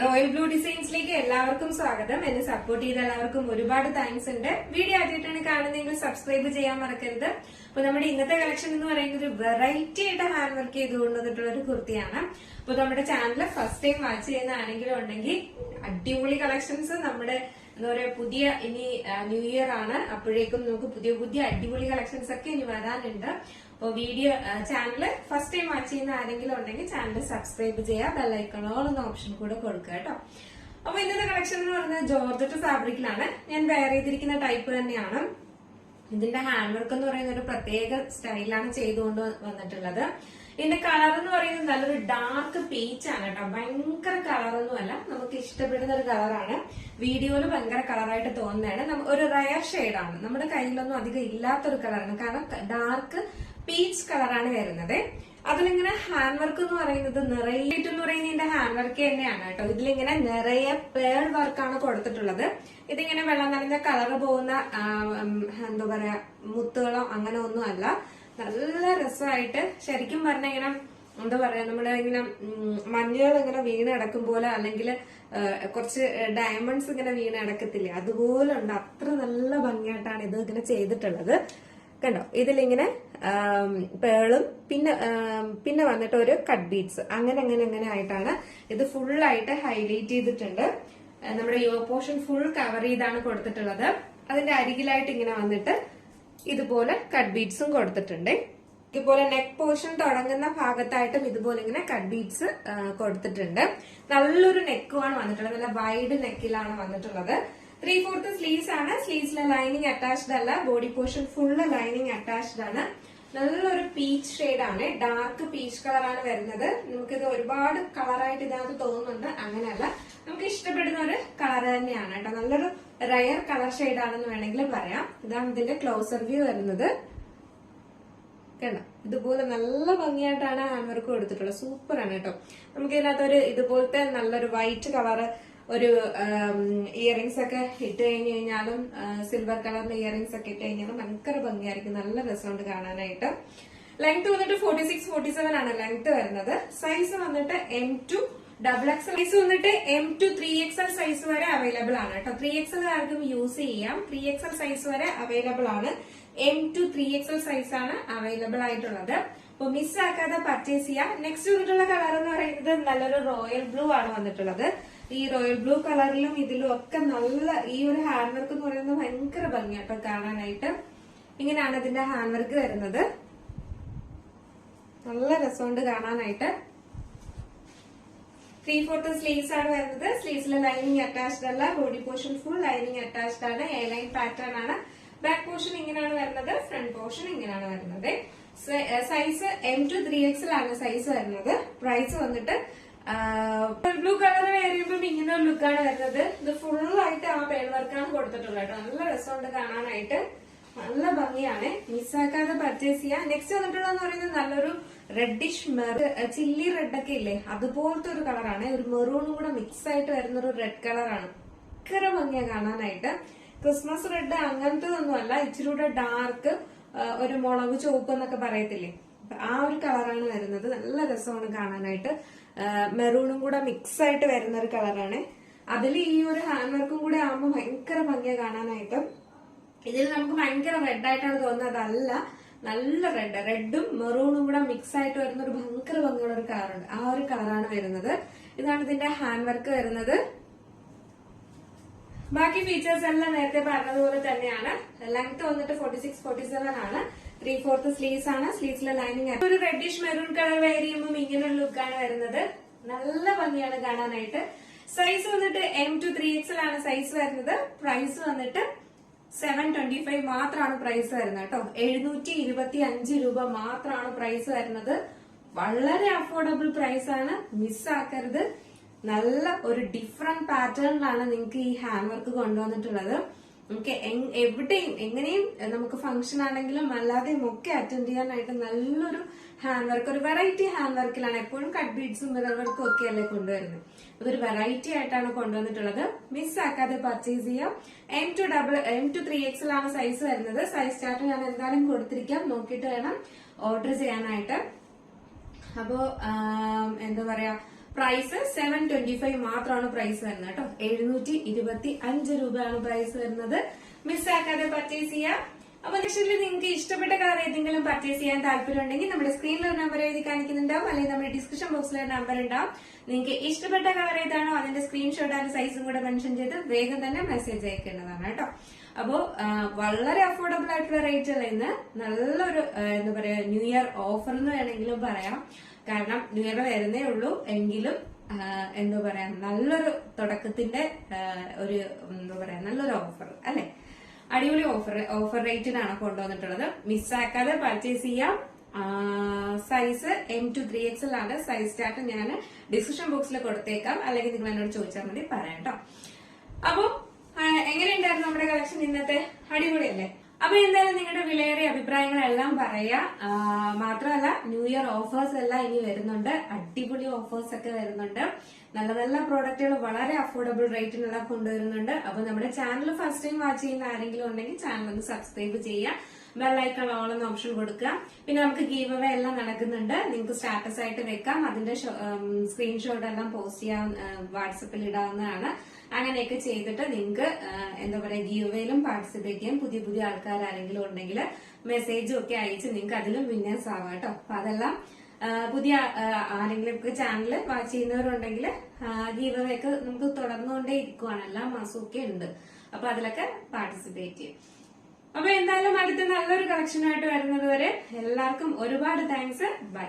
Royal blue ഡിസൈൻസിലേക്ക് എല്ലാവർക്കും സ്വാഗതം. എന്നെ സപ്പോർട്ട് ചെയ്ത എല്ലാവർക്കും ഒരുപാട് താങ്ക്സ് ഉണ്ട്. വീഡിയോ ആദ്യമായിട്ടാണ് കാണുന്നതെങ്കിൽ സബ്സ്ക്രൈബ് ചെയ്യാൻ മറക്കരുത്. അപ്പൊ നമ്മുടെ ഇന്നത്തെ കളക്ഷൻ എന്ന് പറയുന്നത് ഒരു വെറൈറ്റി ആയിട്ട് ഹാൻഡ് വർക്ക് ചെയ്ത് കൊണ്ടുവന്നിട്ടുള്ള ഒരു കുർത്തിയാണ്. അപ്പൊ നമ്മുടെ ചാനൽ ഫസ്റ്റ് ടൈം വാച്ച് ചെയ്യുന്ന ഉണ്ടെങ്കിൽ അടിപൊളി കളക്ഷൻസ് നമ്മുടെ എന്താ പറയാ പുതിയ ഇനി ന്യൂ ഇയർ ആണ്, അപ്പോഴേക്കും നമുക്ക് പുതിയ പുതിയ അടിപൊളി കളക്ഷൻസ് ഒക്കെ ഇനി വരാനുണ്ട്. അപ്പോൾ video channel first time watch ചെയ്യുന്ന ആരെങ്കിലും ഉണ്ടെങ്കിൽ ചാനൽ സബ്സ്ക്രൈബ് ചെയ്യുക, ബെല്ലൈക്കണോൾ എന്ന ഓപ്ഷൻ കൂടെ കൊടുക്കുക കേട്ടോ. അപ്പൊ ഇന്നത്തെ കളക്ഷൻ എന്ന് പറയുന്നത് ജോർജറ്റ് ഫാബ്രിക്കിലാണ് ഞാൻ വെയർ ചെയ്തിരിക്കുന്ന ടൈപ്പ് തന്നെയാണ്. ഇതിന്റെ ഹാൻഡ് വർക്ക് എന്ന് പറയുന്ന ഒരു പ്രത്യേക സ്റ്റൈലാണ് ചെയ്തുകൊണ്ട് വന്നിട്ടുള്ളത്. ഇതിന്റെ കളർ എന്ന് പറയുന്നത് നല്ലൊരു ഡാർക്ക് പീച്ച് ആണ് കേട്ടോ. ഭയങ്കര കളറൊന്നും അല്ല, നമുക്ക് ഇഷ്ടപ്പെടുന്ന ഒരു കളറാണ്. വീഡിയോയില് ഭയങ്കര കളറായിട്ട് തോന്നുന്നതാണ്. ഒരു റയർ ഷെയ്ഡാണ്, നമ്മുടെ കയ്യിലൊന്നും അധികം ഇല്ലാത്തൊരു കളറാണ്. കാരണം ഡാർക്ക് പീച്ച് കളറാണ് വരുന്നത്. അതിലിങ്ങനെ ഹാൻഡ് വർക്ക് എന്ന് പറയുന്നത് നിറയെ എന്ന് പറയുന്നത് ഇതിന്റെ ഹാൻഡ് വർക്ക് തന്നെയാണ് കേട്ടോ. ഇതിലിങ്ങനെ നിറയെ പേൾ വർക്കാണ് കൊടുത്തിട്ടുള്ളത്. ഇതിങ്ങനെ വെള്ളം നനഞ്ഞ കളർ പോകുന്ന എന്താ പറയാ മുത്തുകളോ അങ്ങനെ ഒന്നും അല്ല. നല്ല രസമായിട്ട് ശരിക്കും പറഞ്ഞ ഇങ്ങനെ എന്താ പറയാ നമ്മുടെ ഇങ്ങനെ മഞ്ഞൾ ഇങ്ങനെ വീണ് കിടക്കും പോലെ, അല്ലെങ്കിൽ കുറച്ച് ഡയമണ്ട്സ് ഇങ്ങനെ വീണ് കിടക്കത്തില്ലേ, അതുപോലെ ഉണ്ട്. അത്ര നല്ല ഭംഗിയായിട്ടാണ് ഇത് ഇങ്ങനെ ചെയ്തിട്ടുള്ളത്. കണ്ടോ, ഇതിലിങ്ങനെ പേളും പിന്നെ വന്നിട്ട് ഒരു കട്ട് ബീഡ്സ് അങ്ങനെ ആയിട്ടാണ് ഇത് ഫുള്ളായിട്ട് ഹൈലൈറ്റ് ചെയ്തിട്ടുണ്ട്. നമ്മുടെ യോ പോർഷൻ ഫുൾ കവർ ചെയ്താണ് കൊടുത്തിട്ടുള്ളത്. അതിന്റെ അരികിലായിട്ട് ഇങ്ങനെ വന്നിട്ട് ഇതുപോലെ കട്ട് ബീഡ്സും കൊടുത്തിട്ടുണ്ട്. ഇതുപോലെ നെക്ക് പോർഷൻ തുടങ്ങുന്ന ഭാഗത്തായിട്ടും ഇതുപോലെ ഇങ്ങനെ കട്ട് ബീഡ്സ് കൊടുത്തിട്ടുണ്ട്. നല്ലൊരു നെക്കുമാണ് വന്നിട്ടുള്ളത്, നല്ല വൈഡ് നെക്കിലാണ് വന്നിട്ടുള്ളത്. 3/4 സ്ലീവ്സ് ആണ്. സ്ലീവ്സിലെ ലൈനിങ് അറ്റാച്ച്ഡ് അല്ല, body portion full lining attached ആണ്. നല്ലൊരു പീച്ച് ഷെയ്ഡാണ്, ഡാർക്ക് പീച്ച് കളറാണ് വരുന്നത്. നമുക്കിത് ഒരുപാട് കളറായിട്ട് ഇതിനകത്ത് തോന്നുന്നുണ്ട്, അങ്ങനെയല്ല, നമുക്ക് ഇഷ്ടപ്പെടുന്ന ഒരു കളർ തന്നെയാണ് കേട്ടോ. നല്ലൊരു റയർ കളർ ഷെയ്ഡാണെന്ന് വേണമെങ്കിൽ പറയാം. ഇതാണ് ഇതിന്റെ ക്ലോസർ വ്യൂ വരുന്നത്. കണ്ടോ, ഇതുപോലെ നല്ല ഭംഗിയായിട്ടാണ് ഹാൻഡ് വർക്ക് കൊടുത്തിട്ടുള്ളത്. സൂപ്പർ ആണ് കേട്ടോ. നമുക്ക് ഇതിനകത്ത് ഇതുപോലത്തെ നല്ലൊരു വൈറ്റ് കളറ് ഒരു ഇയറിംഗ്സ് ഒക്കെ ഇട്ട് കഴിഞ്ഞു കഴിഞ്ഞാലും, സിൽവർ കളറിന്റെ ഇയറിംഗ്സ് ഒക്കെ ഇട്ട് കഴിഞ്ഞാലും ഭയങ്കര ഭംഗിയായിരിക്കും. നല്ല രസമുണ്ട് കാണാനായിട്ട്. ലെങ്ത് വന്നിട്ട് 46-47 ആണ് ലെങ്ത് വരുന്നത്. സൈസ് വന്നിട്ട് M2 XXL, സൈസ് വന്നിട്ട് M2 3XL സൈസ് വരെ അവൈലബിൾ ആണ് കേട്ടോ. 3XL ആർക്കും യൂസ് ചെയ്യാം. 3XL സൈസ് വരെ അവൈലബിൾ ആണ്. M2 3XL സൈസ് ആണ് അവൈലബിൾ ആയിട്ടുള്ളത്. അപ്പൊ മിസ് ആക്കാതെ പർച്ചേസ് ചെയ്യാം. നെക്സ്റ്റ് വന്നിട്ടുള്ള കളർ എന്ന് പറയുന്നത് നല്ലൊരു റോയൽ ബ്ലൂ ആണ് വന്നിട്ടുള്ളത്. ഈ റോയൽ ബ്ലൂ കളറിലും ഇതിലും ഒക്കെ നല്ല ഈ ഒരു ഹാൻഡ് വർക്ക് എന്ന് പറയുന്നത് ഭയങ്കര ഭംഗിയാട്ടോ കാണാനായിട്ട്. ഇങ്ങനെയാണ് ഇതിന്റെ ഹാൻഡ് വർക്ക് വരുന്നത്. നല്ല രസമുണ്ട് കാണാനായിട്ട്. 3/4 സ്ലീവ്സ് ആണ് വരുന്നത്. സ്ലീവ്സിലെ ലൈനിങ് അറ്റാച്ച്ഡ് അല്ല, body portion full lining attached ആണ്. എ ലൈൻ പാറ്റേൺ ആണ്. ബാക്ക് പോർഷൻ ഇങ്ങനെയാണ് വരുന്നത്, ഫ്രണ്ട് പോർഷൻ ഇങ്ങനെയാണ് വരുന്നത്. സൈസ് M2 3XL ആണ് സൈസ് വരുന്നത്. പ്രൈസ് വന്നിട്ട് ബ്ലൂ കളർ വേറിയുമ്പോൾ ഇങ്ങനെ ഒരു ലുക്കാണ് വരുന്നത്. ഇത് ഫുള്ളായിട്ട് ആ പേൾ വർക്കാണ് കൊടുത്തിട്ടുള്ളത് കേട്ടോ. നല്ല രസമുണ്ട് കാണാനായിട്ട്, നല്ല ഭംഗിയാണ്. മിസ്സാക്കാതെ പർച്ചേസ് ചെയ്യാം. നെക്സ്റ്റ് വന്നിട്ടുള്ളതെന്ന് പറയുന്നത് നല്ലൊരു റെഡിഷ് ചില്ലി റെഡ് ഒക്കെ ഇല്ലേ, അതുപോലത്തെ ഒരു കളറാണ്. ഒരു മെറൂണും കൂടെ മിക്സ് ആയിട്ട് വരുന്ന ഒരു റെഡ് കളറാണ്. ഭയങ്കര ഭംഗിയാ കാണാനായിട്ട്. ക്രിസ്മസ് റെഡ് അങ്ങനത്തതൊന്നും അല്ല, ഇച്ചിരി കൂടെ ഡാർക്ക് ഒരു മുളക് ചുവപ്പ് എന്നൊക്കെ പറയത്തില്ലേ, ആ ഒരു കളറാണ് വരുന്നത്. നല്ല രസമാണ് കാണാനായിട്ട്. മെറൂണും കൂടെ മിക്സ് ആയിട്ട് വരുന്ന ഒരു കളറാണ്. അതിൽ ഈ ഒരു ഹാൻഡ് വർക്കും കൂടെ ആകുമ്പോൾ ഭയങ്കര ഭംഗിയ കാണാനായിട്ട്. ഇതിൽ നമുക്ക് ഭയങ്കര റെഡ് ആയിട്ടാണ് തോന്നുന്നത്, അതല്ല, നല്ല റെഡും മെറൂണും കൂടെ മിക്സ് ആയിട്ട് വരുന്ന ഒരു ഭയങ്കര ഭംഗിയുള്ള ഒരു കളറുണ്ട്. ആ ഒരു കളറാണ് വരുന്നത്. ഇതാണ് ഇതിന്റെ ഹാൻഡ് വർക്ക് വരുന്നത്. ബാക്കി ഫീച്ചേഴ്സ് എല്ലാം നേരത്തെ പറഞ്ഞതുപോലെ തന്നെയാണ്. ലെങ്ത് വന്നിട്ട് 46-47 ആണ്. 3/4 സ്ലീവ്സ് ആണ്. സ്ലീവ്സിലെ ലൈനിങ് ഒരു റെഡിഷ് മെറൂൺ കളർ വെയർ ചെയ്യുമ്പോൾ ഇങ്ങനെ ഒരു ലുക്കാണ് വരുന്നത്. നല്ല ഭംഗിയാണ് കാണാനായിട്ട്. സൈസ് വന്നിട്ട് M2 3XL ആണ് സൈസ് വരുന്നത്. പ്രൈസ് വന്നിട്ട് 725 മാത്രമാണ് പ്രൈസ് വരുന്നത് കേട്ടോ. 725 രൂപ മാത്രമാണ് പ്രൈസ് വരുന്നത്. വളരെ അഫോർഡബിൾ പ്രൈസ് ആണ്, മിസ്സാക്കരുത്. നല്ല ഒരു ഡിഫറെന്റ് പാറ്റേണിലാണ് നിങ്ങൾക്ക് ഈ ഹാൻഡ് വർക്ക് കൊണ്ടുവന്നിട്ടുള്ളത്. നമുക്ക് എവിടെയും എങ്ങനെയും നമുക്ക് ഫംഗ്ഷൻ ആണെങ്കിലും അല്ലാതെയും ഒക്കെ അറ്റൻഡ് ചെയ്യാനായിട്ട് നല്ലൊരു ഹാൻഡ് വർക്ക്, ഒരു വെറൈറ്റി ഹാൻഡ് വർക്കിലാണ്. എപ്പോഴും കട്ട് ബീഡ്സും മിറർ വർക്കും ഒക്കെ അല്ലേ കൊണ്ടുവരുന്നത്. അതൊരു വെറൈറ്റി ആയിട്ടാണ് കൊണ്ടുവന്നിട്ടുള്ളത്. മിസ് ആക്കാതെ പർച്ചേസ് ചെയ്യാം. M2 3XL ആണ് സൈസ് വരുന്നത്. സൈസ് ചാർട്ട് ഞാൻ എന്തായാലും കൊടുത്തിരിക്കാം, നോക്കിയിട്ട് വേണം ഓർഡർ ചെയ്യാനായിട്ട്. അപ്പോ എന്താ പറയാ, പ്രൈസ് 725 മാത്രമാണ് പ്രൈസ് വരുന്നത് കേട്ടോ. 725 രൂപയാണ് പ്രൈസ് വരുന്നത്. മിസ്സാക്കാതെ പർച്ചേസ് ചെയ്യാം. അപ്പൊ നെക്സ്റ്റ് നിങ്ങൾക്ക് ഇഷ്ടപ്പെട്ട കളർ ഏതെങ്കിലും പർച്ചേസ് ചെയ്യാൻ താല്പര്യം ഉണ്ടെങ്കിൽ നമ്മുടെ സ്ക്രീനിൽ ഒരു നമ്പർ എഴുതി കാണിക്കുന്നുണ്ടാവും, അല്ലെങ്കിൽ നമ്മുടെ ഡിസ്ക്രിപ്ഷൻ ബോക്സിൽ ഒരു നമ്പർ ഉണ്ടാവും. നിങ്ങൾക്ക് ഇഷ്ടപ്പെട്ട കളർ ഏതാണോ അതിന്റെ സ്ക്രീൻഷോട്ട് ആൻഡ് സൈസും കൂടെ മെൻഷൻ ചെയ്ത് വേഗം തന്നെ മെസ്സേജ് അയക്കേണ്ടതാണ് കേട്ടോ. അപ്പോ വളരെ അഫോർഡബിൾ ആയിട്ടുള്ള റേറ്റുള്ള ഇന്ന് നല്ലൊരു എന്താ പറയാ ന്യൂ ഇയർ ഓഫർ എന്ന് വേണമെങ്കിലും പറയാം. കാരണം ന്യൂ ഇയർ വരുന്നേ ഉള്ളൂ എങ്കിലും എന്താ പറയാ നല്ലൊരു തുടക്കത്തിന്റെ ഒരു എന്താ പറയാ നല്ലൊരു ഓഫർ അല്ലെ, അടിപൊളി ഓഫർ റേറ്റിനാണ് കൊണ്ടുവന്നിട്ടുള്ളത്. മിസ്സാക്കാതെ പർച്ചേസ് ചെയ്യാം. സൈസ് M to 3XL ആണ്. സൈസ് ചാർട്ട് ഞാൻ ഡിസ്ക്രിപ്ഷൻ ബോക്സിൽ കൊടുത്തേക്കാം, അല്ലെങ്കിൽ നിങ്ങൾ എന്നോട് ചോദിച്ചാൽ മതി പറയാം കേട്ടോ. അപ്പൊ എങ്ങനെയുണ്ടായിരുന്നു നമ്മുടെ കളക്ഷൻ ഇന്നത്തെ? അടിപൊളിയല്ലേ? അപ്പൊ എന്തായാലും നിങ്ങളുടെ വിലയേറിയ അഭിപ്രായങ്ങളെല്ലാം പറയാ. മാത്രമല്ല ന്യൂ ഇയർ ഓഫേഴ്സ് എല്ലാം ഇനി വരുന്നുണ്ട്, അടിപൊളി ഓഫേഴ്സ് ഒക്കെ വരുന്നുണ്ട്. നല്ല നല്ല പ്രോഡക്റ്റുകൾ വളരെ അഫോർഡബിൾ റേറ്റിനെല്ലാം കൊണ്ടുവരുന്നുണ്ട്. അപ്പൊ നമ്മുടെ ചാനൽ ഫസ്റ്റ് ടൈം വാച്ച് ചെയ്യുന്ന ആരെങ്കിലും ഉണ്ടെങ്കിൽ ചാനൽ ഒന്ന് സബ്സ്ക്രൈബ് ചെയ്യാം, ബെല്ലൈക്കൺ ഓൾ എന്ന ഓപ്ഷൻ കൊടുക്കുക. പിന്നെ നമുക്ക് ഗീവ് അവേ എല്ലാം നടക്കുന്നുണ്ട്, നിങ്ങൾക്ക് സ്റ്റാറ്റസ് ആയിട്ട് വെക്കാം. അതിന്റെ സ്ക്രീൻഷോട്ട് എല്ലാം പോസ്റ്റ് ചെയ്യാൻ വാട്സപ്പിൽ ഇടാവുന്നതാണ്. അങ്ങനെയൊക്കെ ചെയ്തിട്ട് നിങ്ങൾക്ക് എന്താ പറയാ ഗീവ് അവേയിലും പാർട്ടിസിപ്പേറ്റ് ചെയ്യാം. പുതിയ പുതിയ ആൾക്കാർ ആരെങ്കിലും ഉണ്ടെങ്കിൽ മെസ്സേജും ഒക്കെ അയച്ച് നിങ്ങൾക്ക് അതിലും വിന്നേഴ്സ് ആവാം കേട്ടോ. അപ്പൊ അതെല്ലാം പുതിയ ആരെങ്കിലും ഒക്കെ ചാനൽ വാച്ച് ചെയ്യുന്നവരുണ്ടെങ്കിൽ ഗീവ് അവേ ഒക്കെ നമുക്ക് തുടർന്നുകൊണ്ടേ ഇരിക്കുവാണ്, എല്ലാ മാസവും ഒക്കെ ഉണ്ട്. അപ്പൊ അതിലൊക്കെ പാർട്ടിസിപ്പേറ്റ് ചെയ്യും. അപ്പൊ എന്തായാലും അടുത്ത നല്ലൊരു കളക്ഷനായിട്ട് വരുന്നത് വരെ എല്ലാവർക്കും ഒരുപാട് താങ്ക്സ്. ബൈ.